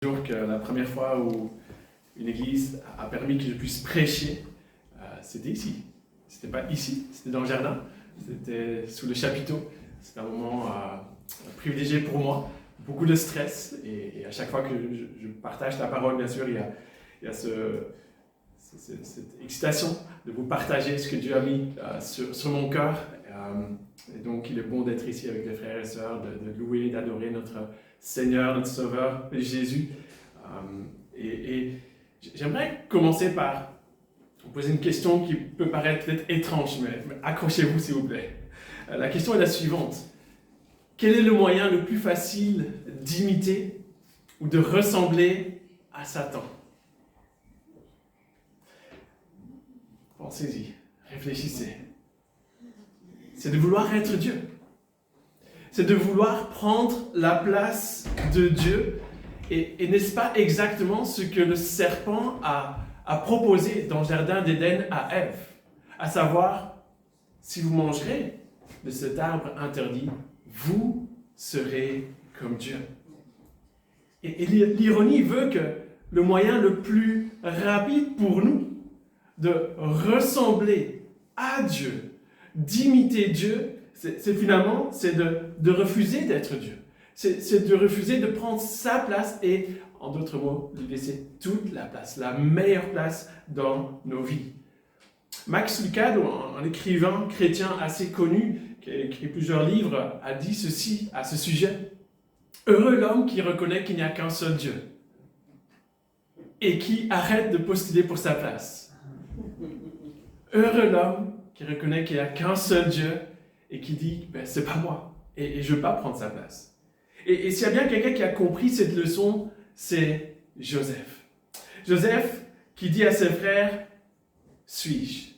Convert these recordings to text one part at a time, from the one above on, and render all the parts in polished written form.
Que la première fois où une église a permis que je puisse prêcher, c'était ici. C'était pas ici, c'était dans le jardin, c'était sous le chapiteau. C'était un moment privilégié pour moi, beaucoup de stress, et à chaque fois que je partage la parole, bien sûr, il y a cette excitation de vous partager ce que Dieu a mis sur mon cœur. Et donc, il est bon d'être ici avec les frères et sœurs, de louer, d'adorer notre Seigneur, notre Sauveur, Jésus. Et j'aimerais commencer par vous poser une question qui peut paraître peut-être étrange, mais accrochez-vous s'il vous plaît. La question est la suivante. Quel est le moyen le plus facile d'imiter ou de ressembler à Satan? Pensez-y, réfléchissez. C'est de vouloir être Dieu. C'est de vouloir prendre la place de Dieu. Et n'est-ce pas exactement ce que le serpent a proposé dans le jardin d'Éden à Ève? À savoir, si vous mangerez de cet arbre interdit, vous serez comme Dieu. Et l'ironie veut que le moyen le plus rapide pour nous de ressembler à Dieu, d'imiter Dieu, c'est finalement de refuser d'être Dieu. C'est de refuser de prendre sa place et, en d'autres mots, de laisser toute la place, la meilleure place dans nos vies. Max Lucado, un écrivain chrétien assez connu, qui a écrit plusieurs livres, a dit ceci à ce sujet. « Heureux l'homme qui reconnaît qu'il n'y a qu'un seul Dieu et qui arrête de postuler pour sa place. Heureux l'homme qui reconnaît qu'il n'y a qu'un seul Dieu et qui dit « c'est pas moi et je ne veux pas prendre sa place ». Et s'il y a bien quelqu'un qui a compris cette leçon, c'est Joseph. Joseph qui dit à ses frères, suis-je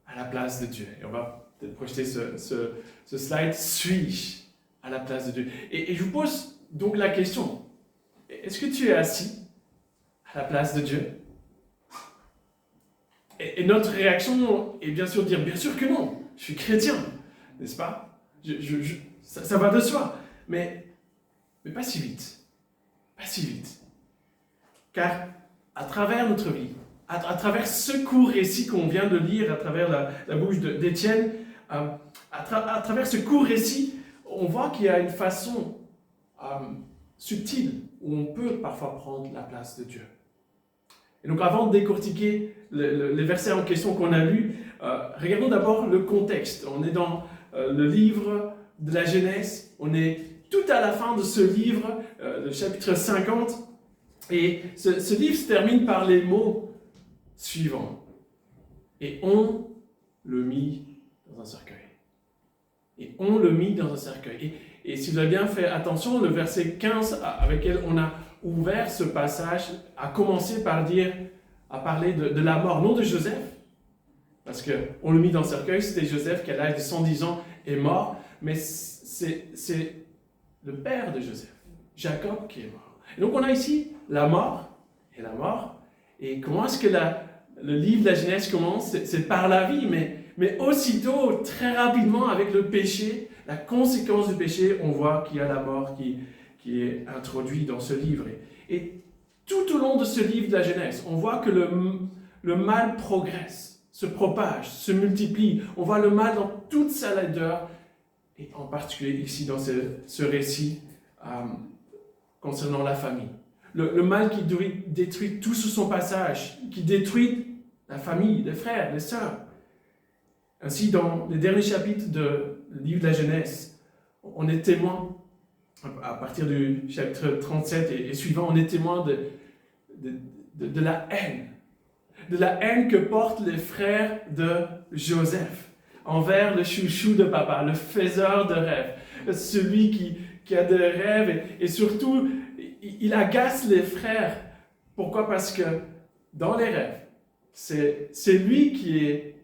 à la place de Dieu? Et on va peut-être projeter ce slide, suis-je à la place de Dieu? Et je vous pose donc la question, est-ce que tu es assis à la place de Dieu? Et notre réaction est bien sûr de dire, bien sûr que non, je suis chrétien, n'est-ce pas? Ça va de soi, mais pas si vite. Pas si vite. Car à travers notre vie, à travers ce court récit qu'on vient de lire à travers la bouche d'Étienne, à travers ce court récit, on voit qu'il y a une façon subtile où on peut parfois prendre la place de Dieu. Et donc avant de décortiquer les versets en question qu'on a lus, regardons d'abord le contexte. On est dans le livre de la Genèse, on est tout à la fin de ce livre, le chapitre 50, et ce livre se termine par les mots suivants. Et on le mit dans un cercueil. Et on le mit dans un cercueil. Et si vous avez bien fait attention, le verset 15 avec lequel on a ouvert ce passage a commencé par parler de la mort, non de Joseph, parce qu'on le mit dans le cercueil, c'était Joseph qui à l'âge de 110 ans est mort, mais c'est le père de Joseph, Jacob, qui est mort. Et donc on a ici la mort. Et comment est-ce que le livre de la Genèse commence? C'est par la vie, mais aussitôt, très rapidement, avec le péché, la conséquence du péché, on voit qu'il y a la mort qui est introduite dans ce livre. Et tout au long de ce livre de la Genèse, on voit que le mal progresse, se propage, se multiplie. On voit le mal dans toute sa laideur, et en particulier ici dans ce récit concernant la famille. Le mal qui détruit tout sur son passage, qui détruit la famille, les frères, les sœurs. Ainsi, dans les derniers chapitres du livre de la Genèse, on est témoin, à partir du chapitre 37 et suivant, on est témoin de la haine. De la haine que portent les frères de Joseph envers le chouchou de papa, le faiseur de rêves, celui qui a des rêves et surtout, il agace les frères. Pourquoi? Parce que dans les rêves, c'est lui qui est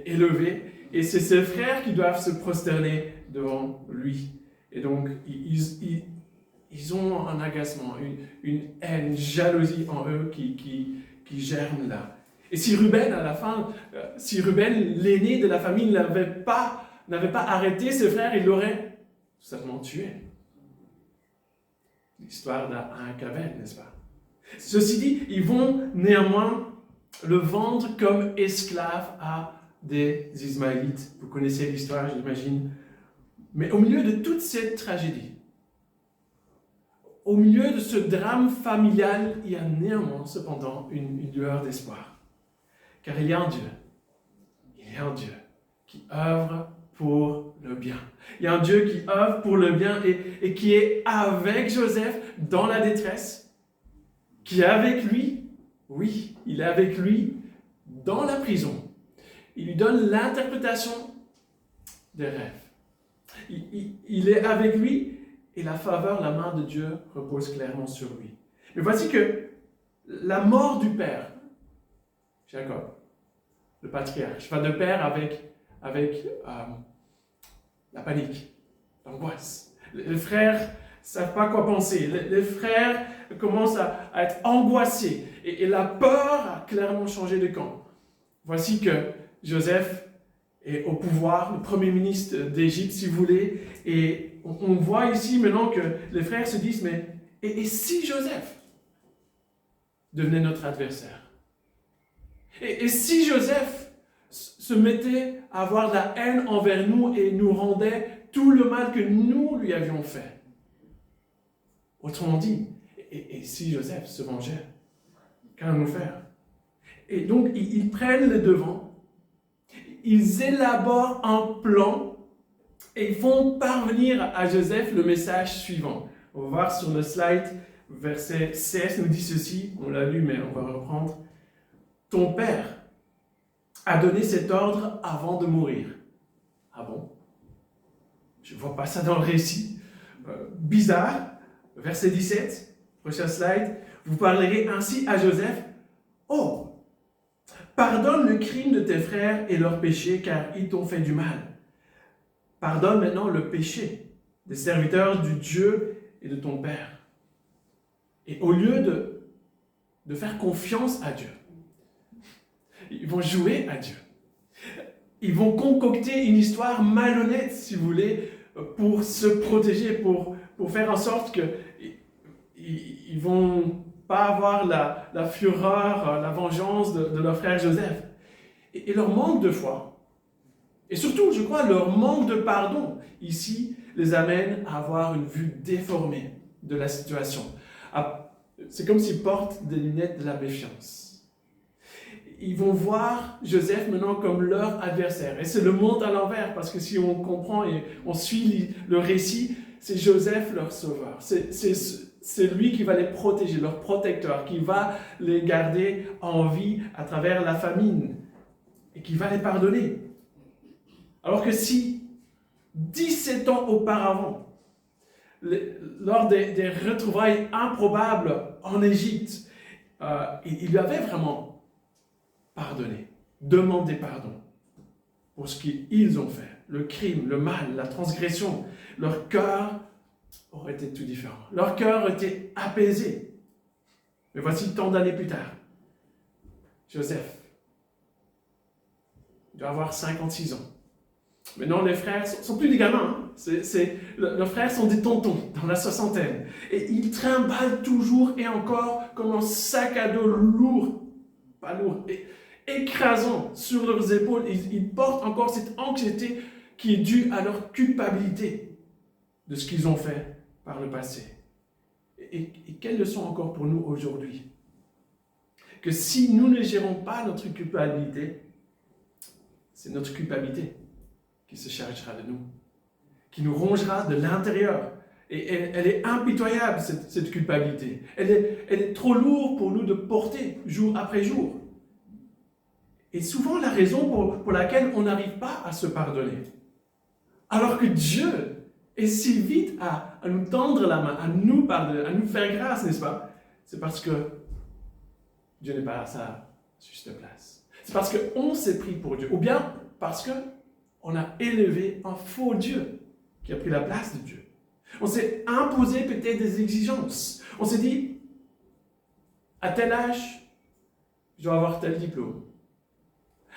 élevé et c'est ses frères qui doivent se prosterner devant lui. Et donc, ils ont un agacement, une haine, une jalousie en eux qui germe là. Et si Ruben, à la fin, l'aîné de la famille, n'avait pas arrêté ses frères, il l'aurait tout simplement tué. l'histoire d'Achavel, n'est-ce pas? Ceci dit, ils vont néanmoins le vendre comme esclave à des Ismaélites. Vous connaissez l'histoire, j'imagine. Mais au milieu de toute cette tragédie, au milieu de ce drame familial, il y a néanmoins, cependant, une lueur d'espoir. Car il y a un Dieu. Il y a un Dieu qui œuvre pour le bien. Il y a un Dieu qui œuvre pour le bien et qui est avec Joseph dans la détresse, qui est avec lui. Oui, il est avec lui dans la prison. Il lui donne l'interprétation des rêves. Il est avec lui et la faveur, la main de Dieu repose clairement sur lui. Mais voici que la mort du père, Jacob, le patriarche, va de pair avec la panique, l'angoisse. Les frères ne savent pas quoi penser. Les frères commencent à être angoissés. Et la peur a clairement changé de camp. Voici que Joseph est au pouvoir, le premier ministre d'Égypte, si vous voulez. Et on voit ici maintenant que les frères se disent, mais et si Joseph devenait notre adversaire? Et si Joseph se mettait à avoir de la haine envers nous et nous rendait tout le mal que nous lui avions fait? Autrement dit, et si Joseph se vengeait? Qu'allons-nous faire? Et donc, ils prennent le devant, ils élaborent un plan et ils font parvenir à Joseph le message suivant. On va voir sur le slide, verset 16 nous dit ceci, on l'a lu mais on va reprendre. Ton père a donné cet ordre avant de mourir. Ah bon? Je ne vois pas ça dans le récit. Bizarre. Verset 17, prochain slide. Vous parlerez ainsi à Joseph. Oh, pardonne le crime de tes frères et leurs péchés, car ils t'ont fait du mal. Pardonne maintenant le péché des serviteurs du Dieu et de ton Père. Et au lieu de faire confiance à Dieu, ils vont jouer à Dieu. Ils vont concocter une histoire malhonnête, si vous voulez, pour se protéger, pour faire en sorte qu'ils ne vont pas avoir la fureur, la vengeance de leur frère Joseph. Et leur manque de foi, et surtout, je crois, leur manque de pardon, ici, les amène à avoir une vue déformée de la situation. C'est comme s'ils portent des lunettes de la méfiance. Ils vont voir Joseph maintenant comme leur adversaire. Et c'est le monde à l'envers, parce que si on comprend et on suit le récit, c'est Joseph leur sauveur. C'est lui qui va les protéger, leur protecteur, qui va les garder en vie à travers la famine et qui va les pardonner. Alors que si, 17 ans auparavant, lors des retrouvailles improbables en Égypte, il lui avait vraiment pardonné, demandé pardon pour ce qu'ils ont fait, le crime, le mal, la transgression. Leur cœur aurait été tout différent. Leur cœur était apaisé. Mais voici tant d'années plus tard, Joseph, il doit avoir 56 ans. Maintenant, les frères sont plus des gamins. Leurs frères sont des tontons dans la soixantaine. Et ils trimballent toujours et encore comme un sac à dos lourd, pas lourd, écrasant sur leurs épaules. Ils portent encore cette anxiété qui est due à leur culpabilité de ce qu'ils ont fait par le passé. Et quelle leçon encore pour nous aujourd'hui? Que si nous ne gérons pas notre culpabilité, c'est notre culpabilité qui se chargera de nous, qui nous rongera de l'intérieur. Et elle est impitoyable, cette culpabilité. Elle est trop lourde pour nous de porter jour après jour. Et souvent la raison pour laquelle on n'arrive pas à se pardonner. Alors que Dieu est si vite à nous tendre la main, à nous pardonner, à nous faire grâce, n'est-ce pas? C'est parce que Dieu n'est pas à sa juste place. C'est parce qu'on s'est pris pour Dieu. Ou bien parce qu'on a élevé un faux Dieu qui a pris la place de Dieu. On s'est imposé peut-être des exigences. On s'est dit, à tel âge, je dois avoir tel diplôme.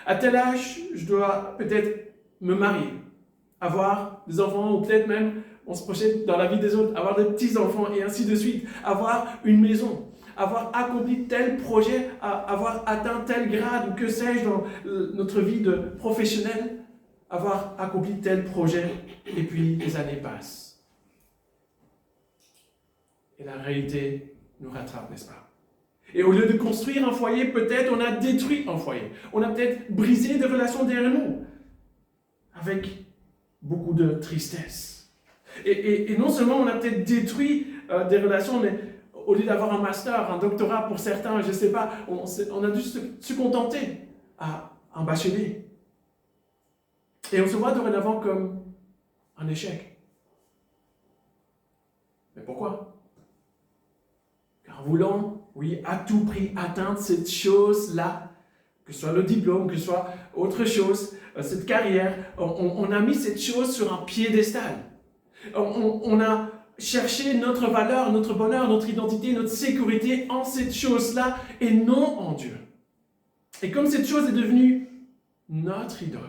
À tel âge, je dois peut-être me marier, avoir des enfants ou peut-être même on se projette dans la vie des autres, avoir des petits-enfants et ainsi de suite, avoir une maison, avoir accompli tel projet, avoir atteint tel grade ou que sais-je dans notre vie de professionnelle, avoir accompli tel projet et puis les années passent. Et la réalité nous rattrape, n'est-ce pas? Et au lieu de construire un foyer, peut-être on a détruit un foyer. On a peut-être brisé des relations derrière nous, avec beaucoup de tristesse. Et non seulement on a peut-être détruit des relations, mais au lieu d'avoir un master, un doctorat pour certains, je ne sais pas, on a dû se contenter à un bachelier. Et on se voit dorénavant comme un échec. Mais pourquoi? Car voulant, oui, à tout prix atteindre cette chose-là, que ce soit le diplôme, que ce soit autre chose, cette carrière, on a mis cette chose sur un piédestal. On a cherché notre valeur, notre bonheur, notre identité, notre sécurité en cette chose-là et non en Dieu. Et comme cette chose est devenue notre idole,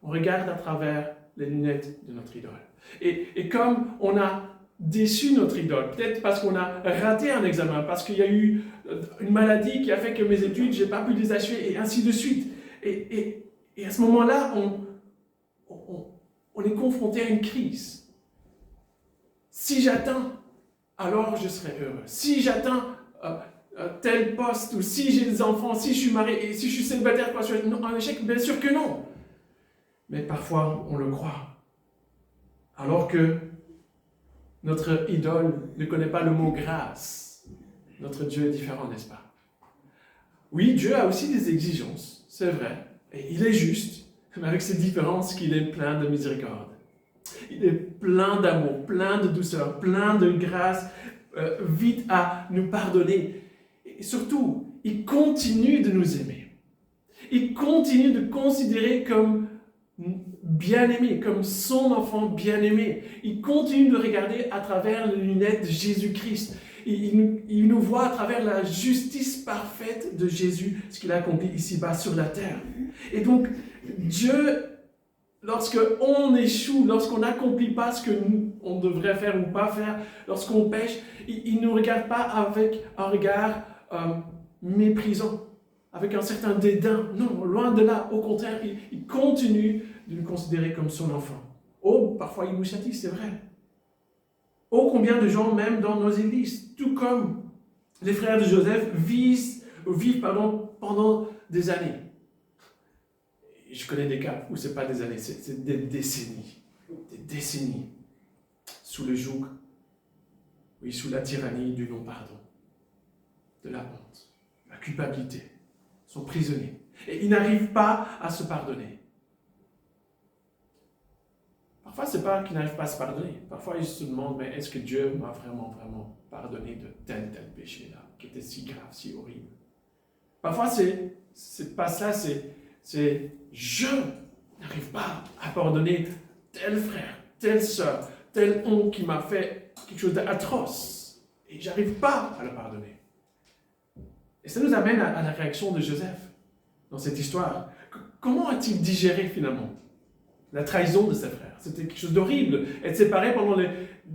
on regarde à travers les lunettes de notre idole. Et comme on a déçu notre idole, peut-être parce qu'on a raté un examen, parce qu'il y a eu une maladie qui a fait que mes études, je n'ai pas pu les achever, et ainsi de suite. Et à ce moment-là, on est confronté à une crise. Si j'atteins, alors je serai heureux. Si j'atteins tel poste, ou si j'ai des enfants, si je suis marié, et si je suis célibataire, quoi, je suis un échec, bien sûr que non. Mais parfois, on le croit. Alors que notre idole ne connaît pas le mot grâce. Notre Dieu est différent, n'est-ce pas? Oui, Dieu a aussi des exigences, c'est vrai. Et il est juste, mais avec cette différence qu'il est plein de miséricorde. Il est plein d'amour, plein de douceur, plein de grâce, vite à nous pardonner. Et surtout, il continue de nous aimer. Il continue de considérer comme bien-aimé, comme son enfant bien-aimé. Il continue de regarder à travers les lunettes de Jésus-Christ. Il nous voit à travers la justice parfaite de Jésus, ce qu'il a accompli ici-bas sur la terre. Et donc, Dieu, lorsqu'on échoue, lorsqu'on n'accomplit pas ce que on devrait faire ou pas faire, lorsqu'on pêche, il ne nous regarde pas avec un regard méprisant, avec un certain dédain. Non, loin de là. Au contraire, il continue de nous considérer comme son enfant. Oh, parfois il nous châtie, c'est vrai. Oh, combien de gens, même dans nos églises, tout comme les frères de Joseph, vivent pendant des années. Et je connais des cas où ce n'est pas des années, c'est des décennies. Des décennies sous le joug, oui, sous la tyrannie du non-pardon, de la honte, la culpabilité. Ils sont prisonniers. Et ils n'arrivent pas à se pardonner. Parfois, ce n'est pas qu'ils n'arrivent pas à se pardonner. Parfois, ils se demandent, mais est-ce que Dieu m'a vraiment pardonné de tel péché-là, qui était si grave, si horrible? Parfois, c'est pas ça, c'est je n'arrive pas à pardonner tel frère, telle sœur, tel oncle qui m'a fait quelque chose d'atroce. Et je n'arrive pas à le pardonner. Et ça nous amène à la réaction de Joseph dans cette histoire. Comment a-t-il digéré finalement la trahison de ses frères? C'était quelque chose d'horrible. Être séparé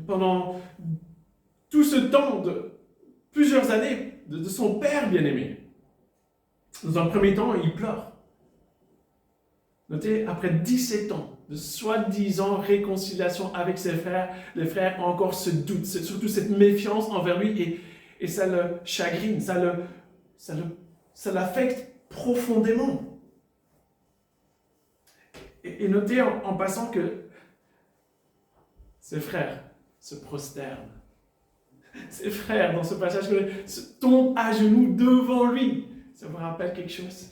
pendant tout ce temps de plusieurs années de son père bien-aimé. Dans un premier temps, il pleure. Notez, après 17 ans de soi-disant réconciliation avec ses frères, les frères ont encore ce doute, surtout cette méfiance envers lui, et ça le chagrine, ça l'affecte profondément. Et notez en passant que ses frères se prosternent. Ses frères, dans ce passage, tombent à genoux devant lui. Ça vous rappelle quelque chose?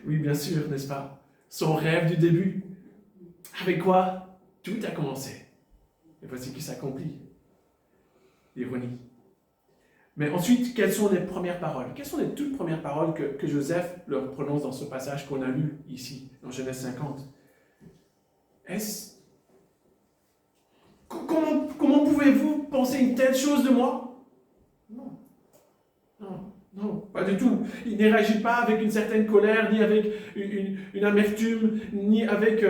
Oui, bien sûr, n'est-ce pas? Son rêve du début. Avec quoi tout a commencé. Et voici qu'il s'accomplit. L'ironie. Mais ensuite, quelles sont les premières paroles? Quelles sont les toutes premières paroles que Joseph leur prononce dans ce passage qu'on a lu ici, dans Genèse 50? Comment pouvez-vous penser une telle chose de moi? Non, pas du tout. Il ne réagit pas avec une certaine colère, ni avec une amertume, ni avec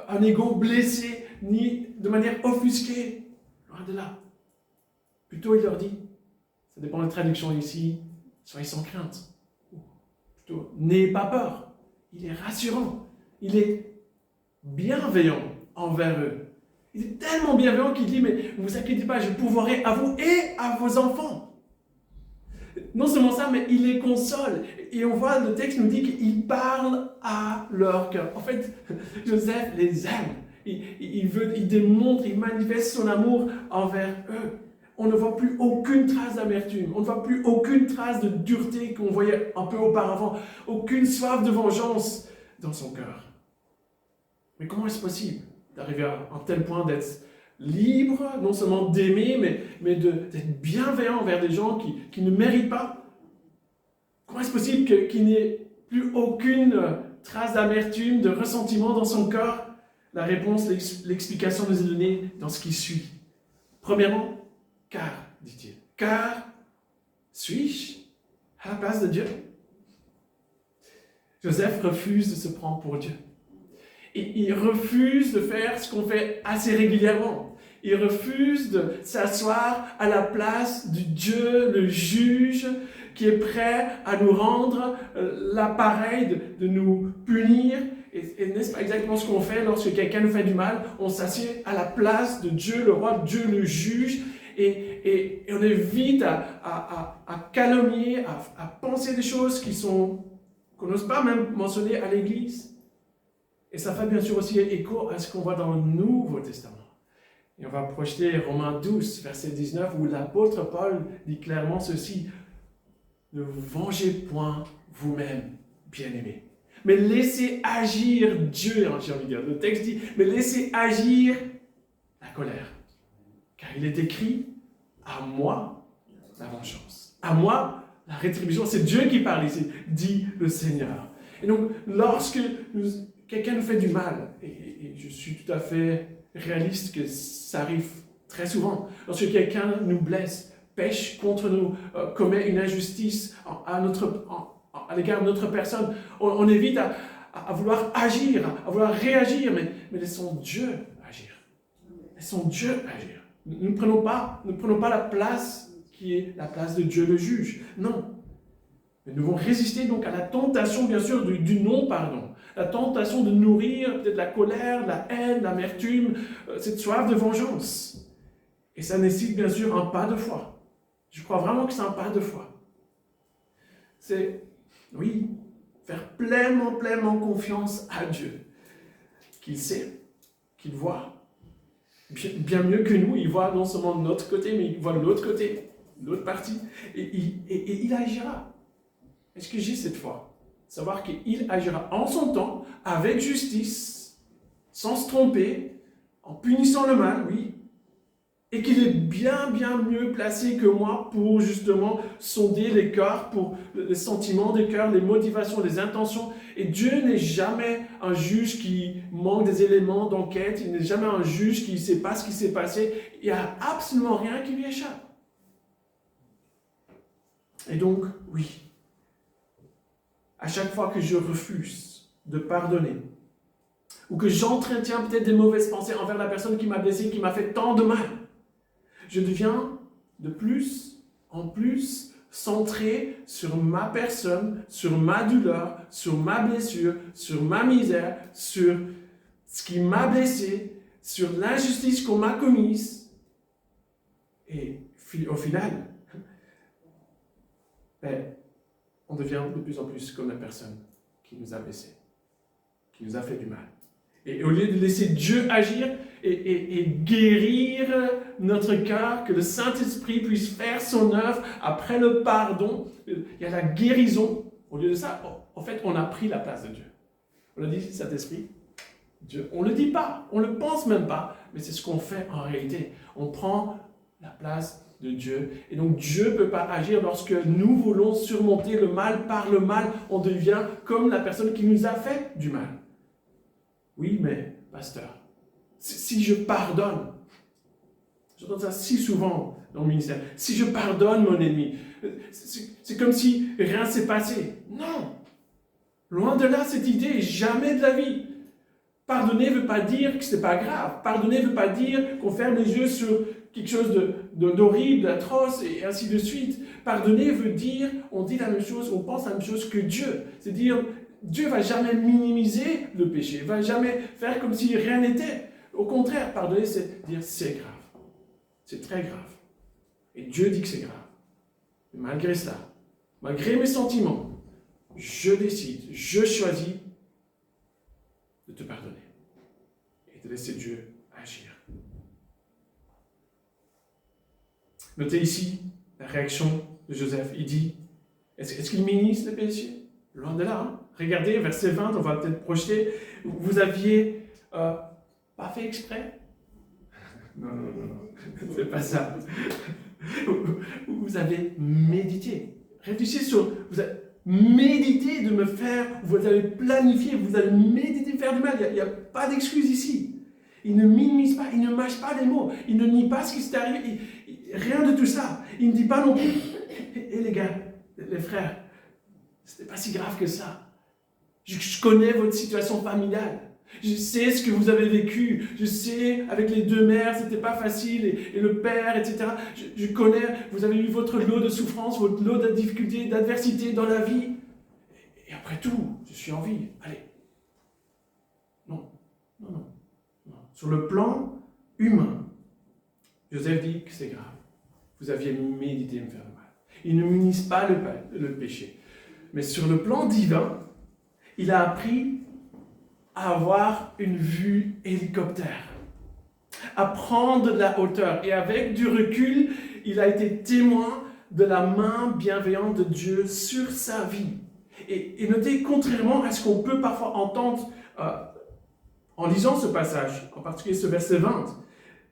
un ego blessé, ni de manière offusquée. Loin de là. Plutôt, il leur dit, ça dépend de la traduction ici, soyez sans crainte. Ou plutôt, n'ayez pas peur. Il est rassurant. Il est bienveillant envers eux. Il est tellement bienveillant qu'il dit, mais ne vous inquiétez pas, je pourvoirai à vous et à vos enfants. Non seulement ça, mais il les console. Et on voit, le texte nous dit qu'il parle à leur cœur. En fait, Joseph les aime. Il démontre, il manifeste son amour envers eux. On ne voit plus aucune trace d'amertume. On ne voit plus aucune trace de dureté qu'on voyait un peu auparavant. Aucune soif de vengeance dans son cœur. Mais comment est-ce possible d'arriver à un tel point d'être libre, non seulement d'aimer, mais d'être bienveillant envers des gens qui ne méritent pas? Comment est-ce possible qu'il n'y ait plus aucune trace d'amertume, de ressentiment dans son cœur? La réponse, l'explication nous est donnée dans ce qui suit. Premièrement, car, dit-il, car suis-je à la place de Dieu? Joseph refuse de se prendre pour Dieu. Et il refuse de faire ce qu'on fait assez régulièrement. Il refuse de s'asseoir à la place du Dieu, le juge, qui est prêt à nous rendre l'appareil de nous punir. Et n'est-ce pas exactement ce qu'on fait lorsque quelqu'un nous fait du mal? On s'assied à la place de Dieu, le roi, Dieu le juge, et on est vite à calomnier, à penser des choses qu'on n'ose pas même mentionner à l'Église. Et ça fait bien sûr aussi écho à ce qu'on voit dans le Nouveau Testament. Et on va projeter Romains 12, verset 19, où l'apôtre Paul dit clairement ceci: ne vous vengez point vous-même, bien-aimés, mais laissez agir Dieu, j'ai envie de dire. Le texte dit, mais laissez agir la colère. Car il est écrit, à moi la vengeance, à moi la rétribution. C'est Dieu qui parle ici, dit le Seigneur. Et donc, lorsque quelqu'un nous fait du mal, et je suis tout à fait réaliste que ça arrive très souvent, lorsque quelqu'un nous blesse, pêche contre nous, commet une injustice à l'égard de notre personne, on évite à vouloir agir, à vouloir réagir, mais laissons Dieu agir. Laissons Dieu agir. Nous ne prenons pas la place qui est la place de Dieu le juge. Non. Mais nous devons résister donc à la tentation, bien sûr, du non-pardon. La tentation de nourrir peut-être la colère, la haine, l'amertume, cette soif de vengeance. Et ça nécessite bien sûr un pas de foi. Je crois vraiment que c'est un pas de foi. C'est, oui, faire pleinement confiance à Dieu. Qu'il sait, qu'il voit. Bien mieux que nous, il voit non seulement de notre côté, mais il voit de l'autre côté, l'autre partie. Et il agira. Est-ce que j'ai cette foi? Savoir qu'il agira en son temps, avec justice, sans se tromper, en punissant le mal, oui, et qu'il est bien mieux placé que moi pour justement sonder les cœurs, pour les sentiments des cœurs, les motivations, les intentions. Et Dieu n'est jamais un juge qui manque des éléments d'enquête, il n'est jamais un juge qui ne sait pas ce qui s'est passé, il n'y a absolument rien qui lui échappe. Et donc, oui, à chaque fois que je refuse de pardonner, ou que j'entretiens peut-être des mauvaises pensées envers la personne qui m'a blessé, qui m'a fait tant de mal, je deviens de plus en plus centré sur ma personne, sur ma douleur, sur ma blessure, sur ma misère, sur ce qui m'a blessé, sur l'injustice qu'on m'a commise. Et au final, on devient de plus en plus comme la personne qui nous a blessés, qui nous a fait du mal. Et au lieu de laisser Dieu agir et guérir notre cœur, que le Saint-Esprit puisse faire son œuvre après le pardon, il y a la guérison. Au lieu de ça, en fait, on a pris la place de Dieu. On a dit, Saint-Esprit, Dieu. On ne le dit pas, on ne le pense même pas, mais c'est ce qu'on fait en réalité. On prend la place de Dieu. Et donc Dieu ne peut pas agir lorsque nous voulons surmonter le mal par le mal. On devient comme la personne qui nous a fait du mal. Oui, mais, pasteur, si je pardonne, j'entends ça si souvent dans le ministère, si je pardonne mon ennemi, c'est comme si rien ne s'est passé. Non! Loin de là, cette idée, jamais de la vie. Pardonner ne veut pas dire que ce n'est pas grave. Pardonner ne veut pas dire qu'on ferme les yeux sur quelque chose d'horrible, d'atroce, et ainsi de suite. Pardonner veut dire, on dit la même chose, on pense la même chose que Dieu. C'est-à-dire, Dieu ne va jamais minimiser le péché, ne va jamais faire comme si rien n'était. Au contraire, pardonner, c'est dire c'est grave. C'est très grave. Et Dieu dit que c'est grave. Et malgré cela, malgré mes sentiments, je décide, je choisis de te pardonner et de laisser Dieu agir. Notez ici la réaction de Joseph. Il dit, est-ce qu'il minimise le péché? Loin de là. Hein? Regardez, verset 20, on va peut-être projeter. Vous aviez pas fait exprès? Non, c'est pas ça. Vous avez médité. Réfléchissez sur... Vous avez médité de me faire... Vous avez planifié, vous avez médité de faire du mal. Il n'y a pas d'excuse ici. Il ne minimise pas, il ne mâche pas les mots. Il ne nie pas ce qui s'est arrivé. Rien de tout ça. Il ne dit pas non plus... Et les gars, les frères, ce n'est pas si grave que ça. Je connais votre situation familiale. Je sais ce que vous avez vécu. Je sais, avec les deux mères, c'était pas facile, et le père, etc. Je connais, vous avez eu votre lot de souffrance, votre lot de difficultés, d'adversité dans la vie. Et après tout, je suis en vie. Allez. Non. Sur le plan humain, Joseph dit que c'est grave. Vous aviez médité me faire le mal. Il ne minimise pas le péché. Mais sur le plan divin, il a appris à avoir une vue hélicoptère, à prendre de la hauteur. Et avec du recul, il a été témoin de la main bienveillante de Dieu sur sa vie. Et notez, contrairement à ce qu'on peut parfois entendre en lisant ce passage, en particulier ce verset 20,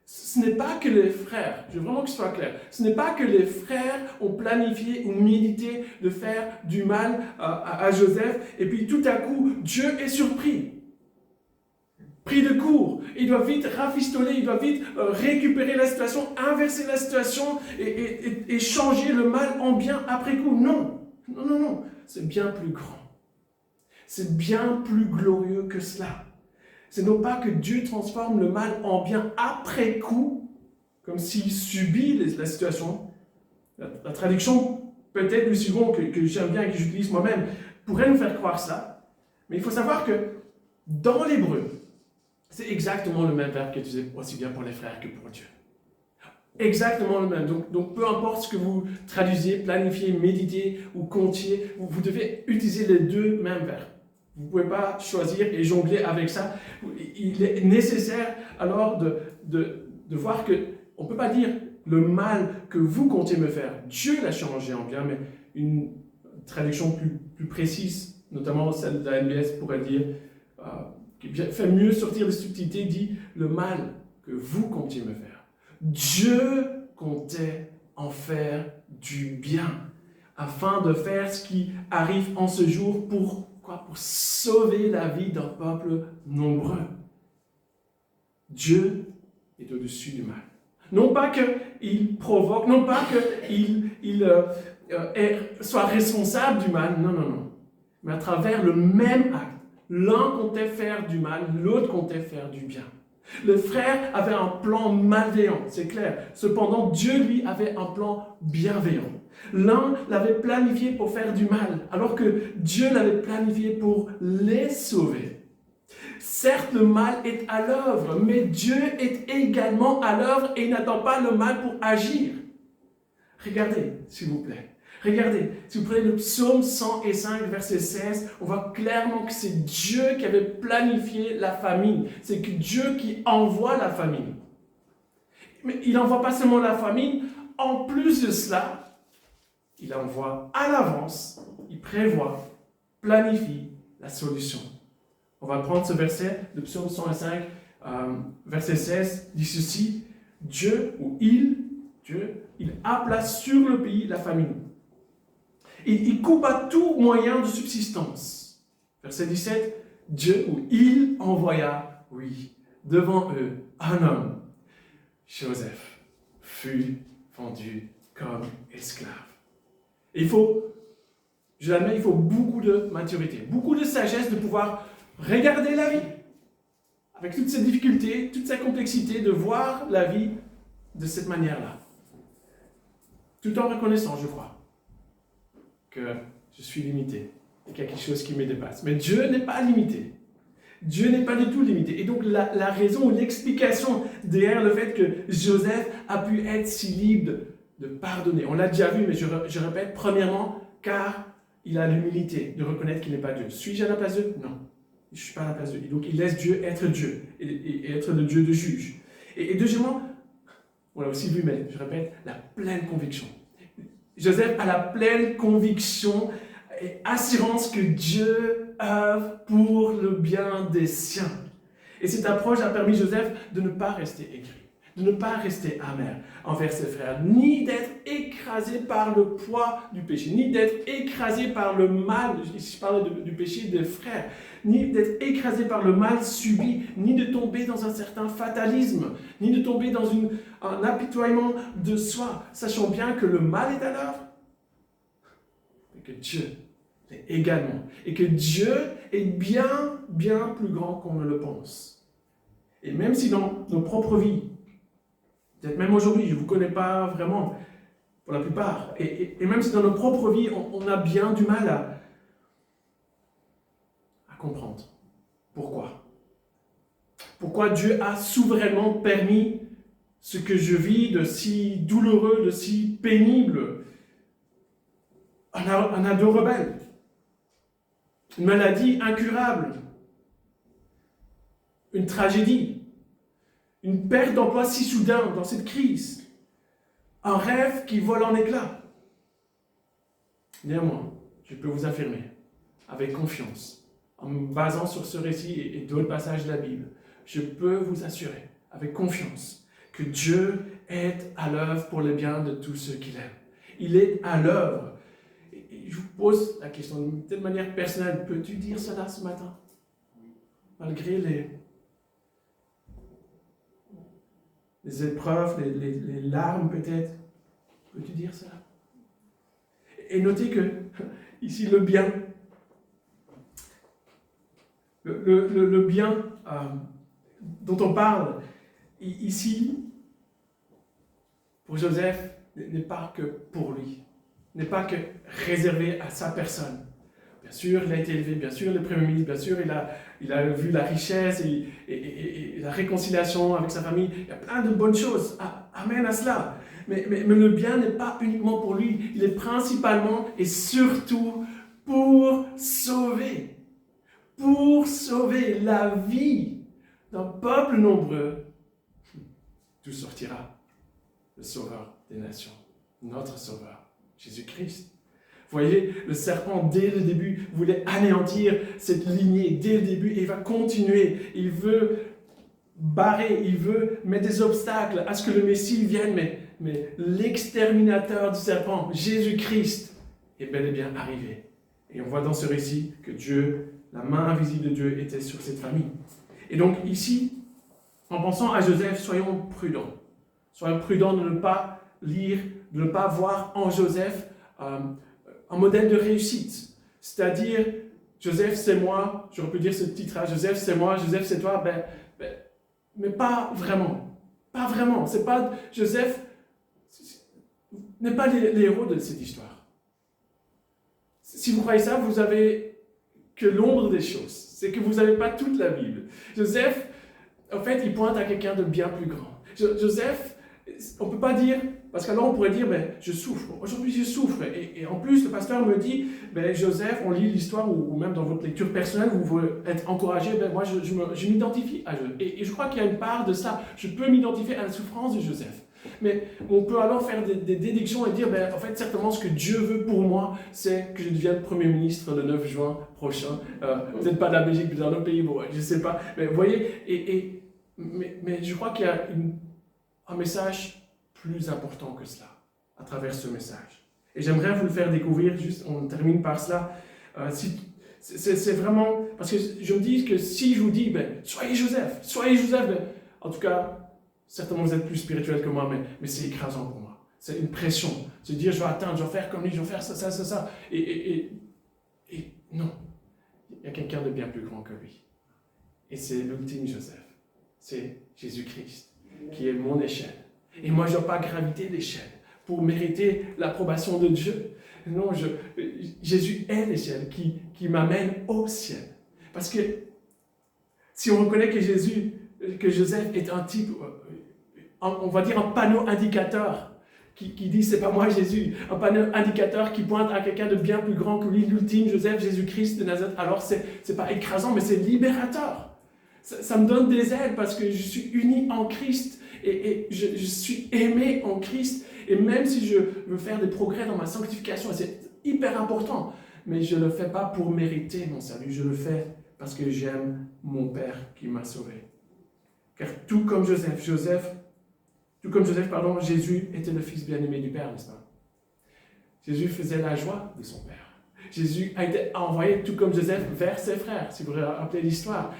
ce n'est pas que les frères, je veux vraiment que ce soit clair, ce n'est pas que les frères ont planifié ou médité de faire du mal à Joseph, et puis tout à coup, Dieu est surpris. Pris de court, il doit vite rafistoler, il doit vite récupérer la situation, inverser la situation et changer le mal en bien après coup. Non, c'est bien plus grand. C'est bien plus glorieux que cela. C'est non pas que Dieu transforme le mal en bien après coup, comme s'il subit la situation. La traduction, peut-être le second que j'aime bien et que j'utilise moi-même, pourrait nous faire croire ça. Mais il faut savoir que dans l'hébreu, c'est exactement le même verbe qui est utilisé aussi bien pour les frères que pour Dieu. Exactement le même. Donc peu importe ce que vous traduisiez, planifiez, méditez ou comptiez, vous devez utiliser les deux mêmes verbes. Vous ne pouvez pas choisir et jongler avec ça. Il est nécessaire alors de voir qu'on ne peut pas dire le mal que vous comptiez me faire. Dieu l'a changé en bien, mais une traduction plus précise, notamment celle de la NBS, pourrait dire, qui fait mieux sortir des subtilités, dit le mal que vous comptiez me faire. Dieu comptait en faire du bien, afin de faire ce qui arrive en ce jour pour sauver la vie d'un peuple nombreux. Dieu est au-dessus du mal. Non pas qu'il provoque, non pas qu'il soit responsable du mal, non. Mais à travers le même acte, l'un comptait faire du mal, l'autre comptait faire du bien. Le frère avait un plan malveillant, c'est clair. Cependant, Dieu, lui, avait un plan bienveillant. L'un l'avait planifié pour faire du mal, alors que Dieu l'avait planifié pour les sauver. Certes, le mal est à l'œuvre, mais Dieu est également à l'œuvre et il n'attend pas le mal pour agir. Regardez, s'il vous plaît. Regardez, si vous prenez le psaume 105, verset 16, on voit clairement que c'est Dieu qui avait planifié la famine. C'est que Dieu qui envoie la famine. Mais il n'envoie pas seulement la famine, en plus de cela, il envoie à l'avance, il prévoit, planifie la solution. On va prendre ce verset, le psaume 105, verset 16, dit ceci, Dieu appela sur le pays la famine. Il coupe à tout moyen de subsistance. Verset 17, il envoya, devant eux, un homme, Joseph, fut vendu comme esclave. Et il faut beaucoup de maturité, beaucoup de sagesse de pouvoir regarder la vie, avec toutes ces difficultés, toute sa complexité, de voir la vie de cette manière-là. Tout en reconnaissant, je crois, que je suis limité et qu'il y a quelque chose qui me dépasse. Mais Dieu n'est pas limité. Dieu n'est pas du tout limité. Et donc la raison ou l'explication derrière le fait que Joseph a pu être si libre de pardonner. On l'a déjà vu, mais je répète, premièrement, car il a l'humilité de reconnaître qu'il n'est pas Dieu. Suis-je à la place de Dieu? Non, je ne suis pas à la place de Dieu. Donc il laisse Dieu et être le Dieu de juge. Et deuxièmement, on l'a aussi vu, mais je répète, la pleine conviction. Joseph a la pleine conviction et assurance que Dieu œuvre pour le bien des siens. Et cette approche a permis Joseph de ne pas rester aigri, de ne pas rester amer envers ses frères, ni d'être écrasé par le poids du péché, ni d'être écrasé par le mal, je parle du péché des frères, ni d'être écrasé par le mal subi, ni de tomber dans un certain fatalisme, ni de tomber dans un apitoiement de soi, sachant bien que le mal est à l'œuvre, mais que Dieu l'est également, et que Dieu est bien, bien plus grand qu'on ne le pense. Et même si dans nos propres vies, peut-être même aujourd'hui, je ne vous connais pas vraiment, pour la plupart, et même si dans nos propres vies, on a bien du mal à comprendre. Pourquoi? Pourquoi Dieu a souverainement permis ce que je vis de si douloureux, de si pénible? Un ado rebelle, une maladie incurable, une tragédie, une perte d'emploi si soudain dans cette crise, un rêve qui vole en éclats. Néanmoins, je peux vous affirmer, avec confiance, en me basant sur ce récit et d'autres passages de la Bible, je peux vous assurer, avec confiance, que Dieu est à l'œuvre pour le bien de tous ceux qu'il aime. Il est à l'œuvre. Et je vous pose la question de telle manière personnelle, peux-tu dire cela ce matin? Malgré les épreuves, les larmes peut-être, peux-tu dire cela? Et notez que, ici, le bien, le bien dont on parle ici, pour Joseph, n'est pas que pour lui, n'est pas que réservé à sa personne. Bien sûr, il a été élevé, bien sûr, le Premier ministre, bien sûr, il a vu la richesse et la réconciliation avec sa famille. Il y a plein de bonnes choses. Amen à cela. Mais le bien n'est pas uniquement pour lui, il est principalement et surtout pour sauver la vie d'un peuple nombreux, d'où sortira le Sauveur des nations, notre Sauveur, Jésus-Christ. Vous voyez, le serpent, dès le début, voulait anéantir cette lignée, dès le début, et il va continuer. Il veut barrer, il veut mettre des obstacles à ce que le Messie vienne, mais l'exterminateur du serpent, Jésus-Christ, est bel et bien arrivé. Et on voit dans ce récit que Dieu, la main invisible de Dieu, était sur cette famille. Et donc ici, en pensant à Joseph, soyons prudents. Soyons prudents de ne pas lire, de ne pas voir en Joseph un modèle de réussite. C'est-à-dire, Joseph, c'est moi, j'aurais pu dire ce titre-là, Joseph, c'est moi, Joseph, c'est toi, mais pas vraiment. Pas vraiment. C'est pas, Joseph n'est pas les héros de cette histoire. Si vous croyez ça, vous avez que l'ombre des choses. C'est que vous n'avez pas toute la Bible. Joseph, en fait, il pointe à quelqu'un de bien plus grand. Joseph, on ne peut pas dire, parce qu'alors on pourrait dire, je souffre. Aujourd'hui, je souffre. Et en plus, le pasteur me dit, Joseph, on lit l'histoire, ou même dans votre lecture personnelle, vous voulez être encouragé, moi, je m'identifie à Joseph. Et je crois qu'il y a une part de ça. Je peux m'identifier à la souffrance de Joseph. Mais on peut alors faire des déductions et dire, en fait, certainement, ce que Dieu veut pour moi, c'est que je devienne Premier ministre le 9 juin prochain. Peut-être pas de la Belgique, mais dans un autre pays, je ne sais pas. Mais vous voyez, mais je crois qu'il y a un message plus important que cela, à travers ce message. Et j'aimerais vous le faire découvrir, juste, on termine par cela. C'est vraiment, parce que je me dis que si je vous dis, soyez Joseph, en tout cas, certainement vous êtes plus spirituel que moi, mais c'est écrasant pour moi. C'est une pression, se dire je vais atteindre, je vais faire comme lui, je vais faire ça. Et non, il y a quelqu'un de bien plus grand que lui. Et c'est l'ultime Joseph. c'est Jésus-Christ qui est mon échelle. Et moi, je ne dois pas graviter l'échelle pour mériter l'approbation de Dieu. Non, Jésus est l'échelle qui m'amène au ciel. Parce que si on reconnaît que Joseph est un type, on va dire un panneau indicateur qui dit c'est pas moi Jésus, un panneau indicateur qui pointe à quelqu'un de bien plus grand que lui, l'ultime Joseph, Jésus-Christ de Nazareth, alors c'est pas écrasant, mais c'est libérateur. Ça me donne des ailes parce que je suis uni en Christ et je suis aimé en Christ. Et même si je veux faire des progrès dans ma sanctification, et c'est hyper important, mais je ne le fais pas pour mériter mon salut, je le fais parce que j'aime mon Père qui m'a sauvé. Car tout comme Joseph, Jésus était le fils bien-aimé du Père, n'est-ce pas? Jésus faisait la joie de son Père. Jésus a été envoyé, tout comme Joseph, vers ses frères. Si vous vous rappelez l'histoire,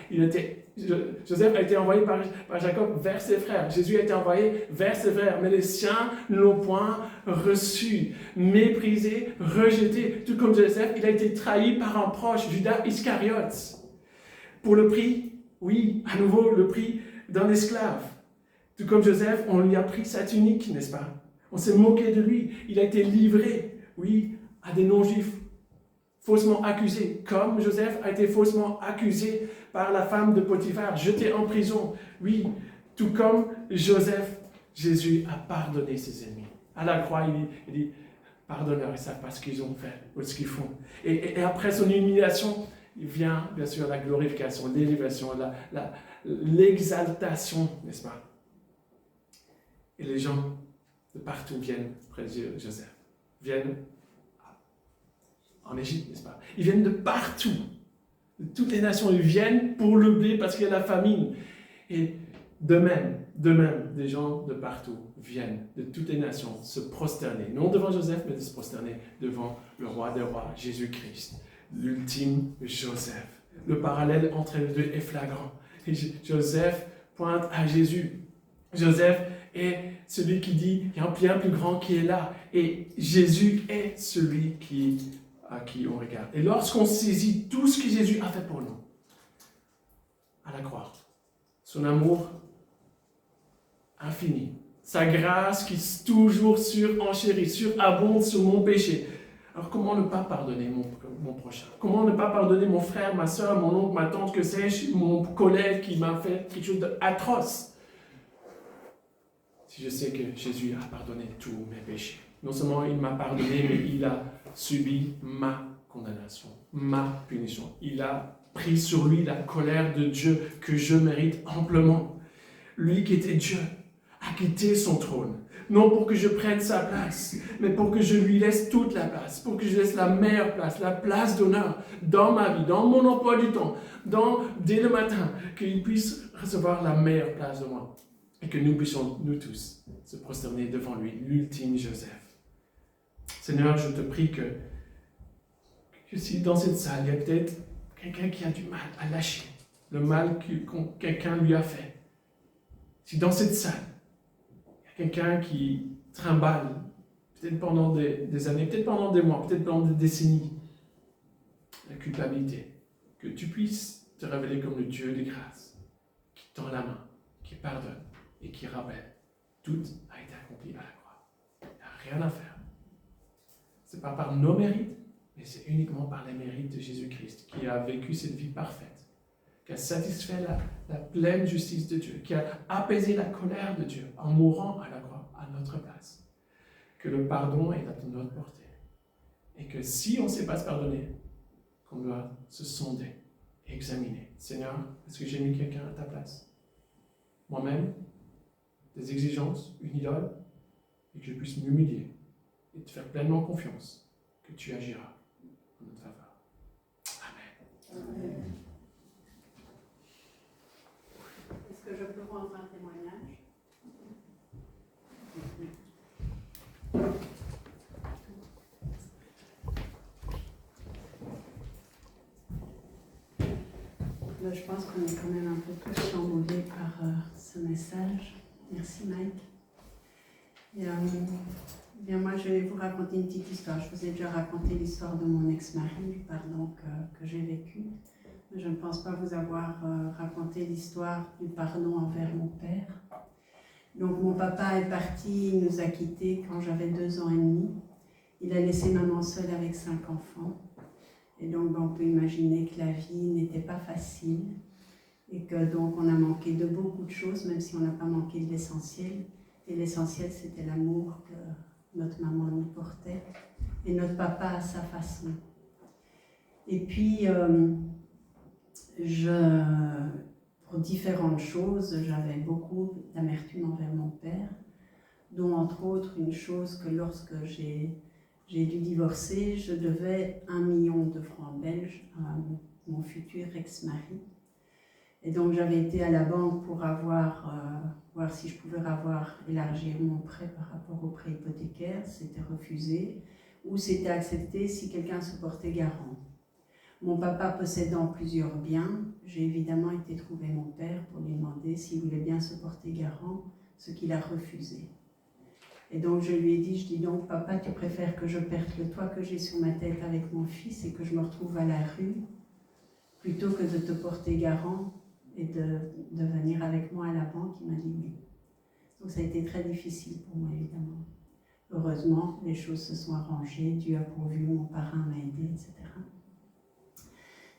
Joseph a été envoyé par Jacob vers ses frères. Jésus a été envoyé vers ses frères, mais les siens ne l'ont point reçu, méprisé, rejeté. Tout comme Joseph, il a été trahi par un proche, Judas Iscariote. Pour le prix, oui, à nouveau, le prix d'un esclave. Tout comme Joseph, on lui a pris sa tunique, n'est-ce pas? On s'est moqué de lui. Il a été livré, oui, à des non-juifs, faussement accusé, comme Joseph a été faussement accusé par la femme de Potiphar, jeté en prison. Oui, tout comme Joseph, Jésus a pardonné ses ennemis. À la croix, il dit, pardonne-leur, ils ne savent pas ce qu'ils ont fait ou ce qu'ils font. Et après son humiliation, il vient bien sûr la glorification, l'élévation, l'exaltation, n'est-ce pas? Et les gens de partout viennent près de Joseph, viennent en Égypte, n'est-ce pas? Ils viennent de partout, de toutes les nations, ils viennent pour le blé parce qu'il y a la famine. Et de même, des gens de partout viennent de toutes les nations se prosterner, non devant Joseph, mais de se prosterner devant le roi des rois, Jésus-Christ, l'ultime Joseph. Le parallèle entre les deux est flagrant. Et Joseph pointe à Jésus. Joseph est celui qui dit, il y a un bien plus grand qui est là. Et Jésus est celui à qui on regarde. Et lorsqu'on saisit tout ce que Jésus a fait pour nous, à la croix, son amour infini, sa grâce qui toujours surenchérit, surabonde sur mon péché. Alors comment ne pas pardonner mon prochain? Comment ne pas pardonner mon frère, ma soeur, mon oncle, ma tante, que sais-je, mon collègue qui m'a fait quelque chose d'atroce? Si je sais que Jésus a pardonné tous mes péchés. Non seulement il m'a pardonné, mais il a subi ma condamnation, ma punition. Il a pris sur lui la colère de Dieu que je mérite amplement. Lui qui était Dieu a quitté son trône. Non pour que je prenne sa place, mais pour que je lui laisse toute la place, pour que je laisse la meilleure place, la place d'honneur dans ma vie, dans mon emploi du temps, dès le matin, qu'il puisse recevoir la meilleure place de moi. Et que nous puissions, nous tous, se prosterner devant lui, l'ultime Joseph. Seigneur, je te prie que si dans cette salle, il y a peut-être quelqu'un qui a du mal à lâcher le mal que quelqu'un lui a fait. Si dans cette salle, il y a quelqu'un qui trimballe, peut-être pendant des années, peut-être pendant des mois, peut-être pendant des décennies, la culpabilité, que tu puisses te révéler comme le Dieu des grâces, qui tend la main, qui pardonne et qui rappelle. Tout a été accompli à la croix. Il n'y a rien à faire. Ce n'est pas par nos mérites, mais c'est uniquement par les mérites de Jésus-Christ, qui a vécu cette vie parfaite, qui a satisfait la pleine justice de Dieu, qui a apaisé la colère de Dieu en mourant à la croix à notre place. Que le pardon est à notre portée. Et que si on ne sait pas se pardonner, qu'on doit se sonder et examiner. Seigneur, est-ce que j'ai mis quelqu'un à ta place? Moi-même, des exigences, une idole, et que je puisse m'humilier et te faire pleinement confiance que tu agiras en notre faveur. Amen. Amen. Est-ce que je peux rendre un témoignage? Là, je pense qu'on est quand même un peu tous chamboulés par ce message. Merci Mike. Et, bien moi, je vais vous raconter une petite histoire. Je vous ai déjà raconté l'histoire de mon ex-mari, du pardon que j'ai vécu. Je ne pense pas vous avoir raconté l'histoire du pardon envers mon père. Donc mon papa est parti, il nous a quittés quand j'avais 2 ans et demi. Il a laissé maman seule avec 5 enfants. Et donc on peut imaginer que la vie n'était pas facile et que donc on a manqué de beaucoup de choses, même si on n'a pas manqué de l'essentiel. Et l'essentiel, c'était l'amour que notre maman nous portait et notre papa à sa façon. Et puis, pour différentes choses, j'avais beaucoup d'amertume envers mon père, dont entre autres une chose que lorsque j'ai dû divorcer, je devais 1 million de francs belges à mon futur ex-mari. Et donc j'avais été à la banque pour voir si je pouvais élargir mon prêt par rapport au prêt hypothécaire. C'était refusé, ou c'était accepté si quelqu'un se portait garant. Mon papa possédant plusieurs biens, j'ai évidemment été trouver mon père pour lui demander s'il voulait bien se porter garant, ce qu'il a refusé. Et donc je lui ai dit, je dis donc papa, tu préfères que je perde le toit que j'ai sur ma tête avec mon fils et que je me retrouve à la rue, plutôt que de te porter garant et de venir avec moi à la banque? Il m'a dit oui. Donc ça a été très difficile pour moi évidemment. Heureusement, les choses se sont arrangées, Dieu a pourvu, mon parrain m'a aidé, etc.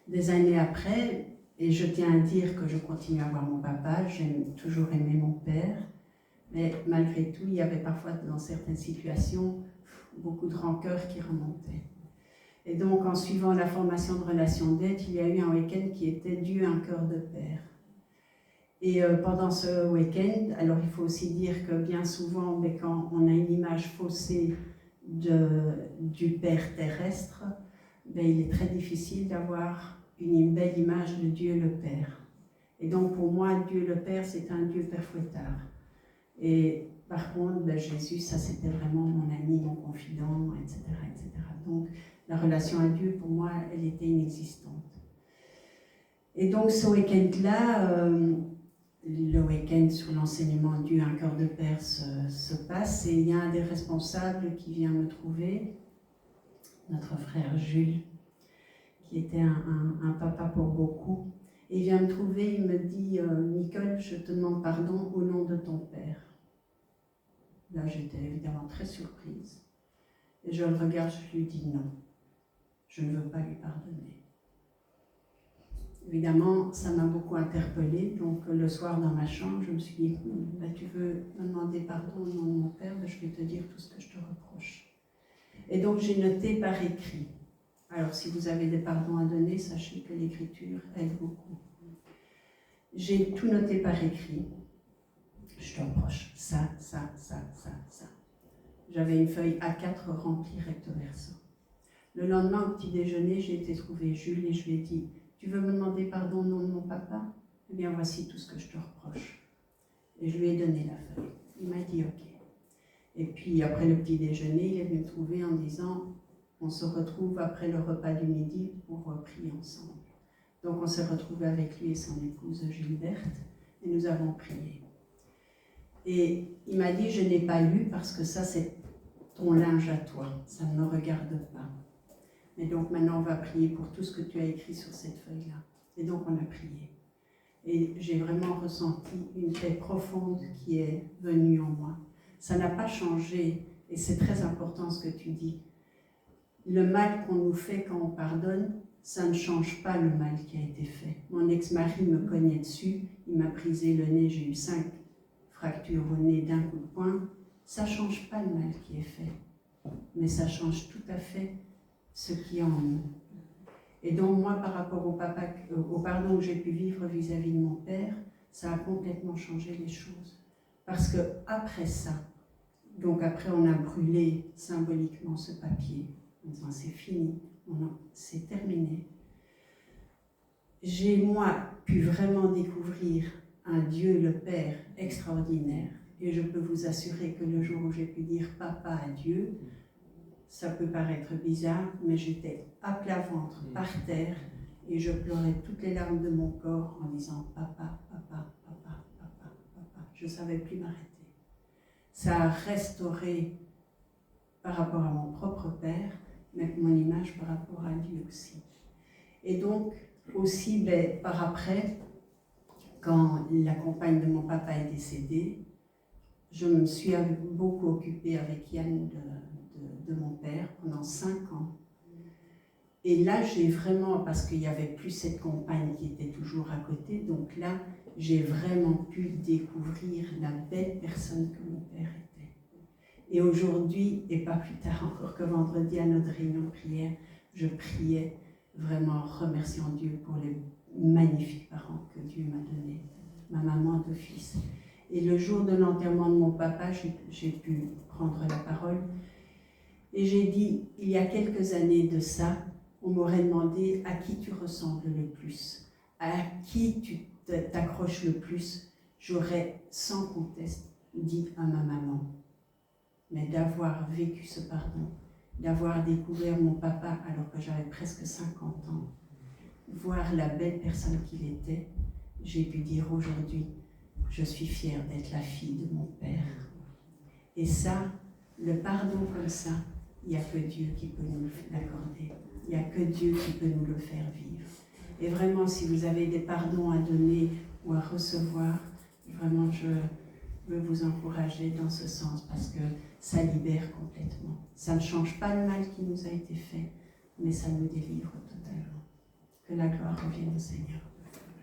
Des années après, et je tiens à dire que je continue à voir mon papa, j'ai toujours aimé mon père, mais malgré tout, il y avait parfois dans certaines situations beaucoup de rancœur qui remontait. Et donc, en suivant la formation de relation d'aide, il y a eu un week-end qui était Dieu, un cœur de père. Et pendant ce week-end, alors il faut aussi dire que bien souvent, quand on a une image faussée du Père terrestre, il est très difficile d'avoir une belle image de Dieu le Père. Et donc pour moi, Dieu le Père, c'est un Dieu père fouettard. Et par contre, Jésus, ça c'était vraiment mon ami, mon confident, etc., etc. Donc la relation à Dieu, pour moi, elle était inexistante. Et donc ce week-end-là, le week-end sur l'enseignement Dieu, un cœur de père se passe, et il y a un des responsables qui vient me trouver, notre frère Jules, qui était un papa pour beaucoup. Et il vient me trouver, il me dit Nicole, je te demande pardon au nom de ton père. Là, j'étais évidemment très surprise. Et je le regarde, je lui dis non, je ne veux pas lui pardonner. Évidemment, ça m'a beaucoup interpellée. Donc, le soir dans ma chambre, je me suis dit tu veux me demander pardon au nom de mon père, je vais te dire tout ce que je te reproche. Et donc, j'ai noté par écrit. Alors, si vous avez des pardons à donner, sachez que l'écriture aide beaucoup. J'ai tout noté par écrit. Je te reproche ça, ça, ça, ça, ça. J'avais une feuille A4 remplie recto verso. Le lendemain, au petit déjeuner, j'ai été trouver Jules et je lui ai dit « Tu veux me demander pardon au nom de mon papa? Eh bien, voici tout ce que je te reproche. » Et je lui ai donné la feuille. Il m'a dit « Ok. » Et puis, après le petit déjeuner, il est venu me trouver en disant « On se retrouve après le repas du midi pour prier ensemble. » Donc, on s'est retrouvés avec lui et son épouse Gilberte et nous avons prié. Et il m'a dit « Je n'ai pas lu parce que ça, c'est ton linge à toi. Ça ne me regarde pas. Mais donc, maintenant, on va prier pour tout ce que tu as écrit sur cette feuille-là. » Et donc, on a prié. Et j'ai vraiment ressenti une paix profonde qui est venue en moi. Ça n'a pas changé, et c'est très important ce que tu dis. Le mal qu'on nous fait quand on pardonne, ça ne change pas le mal qui a été fait. Mon ex-mari me cognait dessus, il m'a brisé le nez, j'ai eu 5 fractures au nez d'un coup de poing. Ça ne change pas le mal qui est fait, mais ça change tout à fait ce qui est en nous. Et donc moi, par rapport au pardon que j'ai pu vivre vis-à-vis de mon père, ça a complètement changé les choses. Parce que après ça, donc après on a brûlé symboliquement ce papier, en disant c'est fini, c'est terminé. J'ai moi pu vraiment découvrir un Dieu le Père extraordinaire, et je peux vous assurer que le jour où j'ai pu dire papa à Dieu, ça peut paraître bizarre, mais j'étais à plat ventre par terre et je pleurais toutes les larmes de mon corps en disant papa, papa, papa, papa, papa. Je ne savais plus m'arrêter. Ça a restauré par rapport à mon propre père, mais mon image par rapport à Dieu aussi. Et donc, aussi, par après, quand la compagne de mon papa est décédée, je me suis beaucoup occupée avec Yann de mon père pendant 5 ans. Et là, j'ai vraiment, parce qu'il n'y avait plus cette compagne qui était toujours à côté, donc là, j'ai vraiment pu découvrir la belle personne que mon père était. Et aujourd'hui, et pas plus tard encore que vendredi à notre réunion de prière, je priais vraiment remerciant Dieu pour les magnifiques parents que Dieu m'a donnés, ma maman, 2 fils. Et le jour de l'enterrement de mon papa, j'ai pu prendre la parole et j'ai dit, il y a quelques années de ça, on m'aurait demandé à qui tu ressembles le plus, à qui tu t'accroches le plus. J'aurais sans conteste dit à ma maman. Mais d'avoir vécu ce pardon, d'avoir découvert mon papa alors que j'avais presque 50 ans, voir la belle personne qu'il était, j'ai pu dire aujourd'hui, je suis fière d'être la fille de mon père. Et ça, le pardon comme ça, il n'y a que Dieu qui peut nous l'accorder. Il n'y a que Dieu qui peut nous le faire vivre. Et vraiment, si vous avez des pardons à donner ou à recevoir, vraiment, je veux vous encourager dans ce sens parce que ça libère complètement. Ça ne change pas le mal qui nous a été fait, mais ça nous délivre totalement. Que la gloire revienne au Seigneur.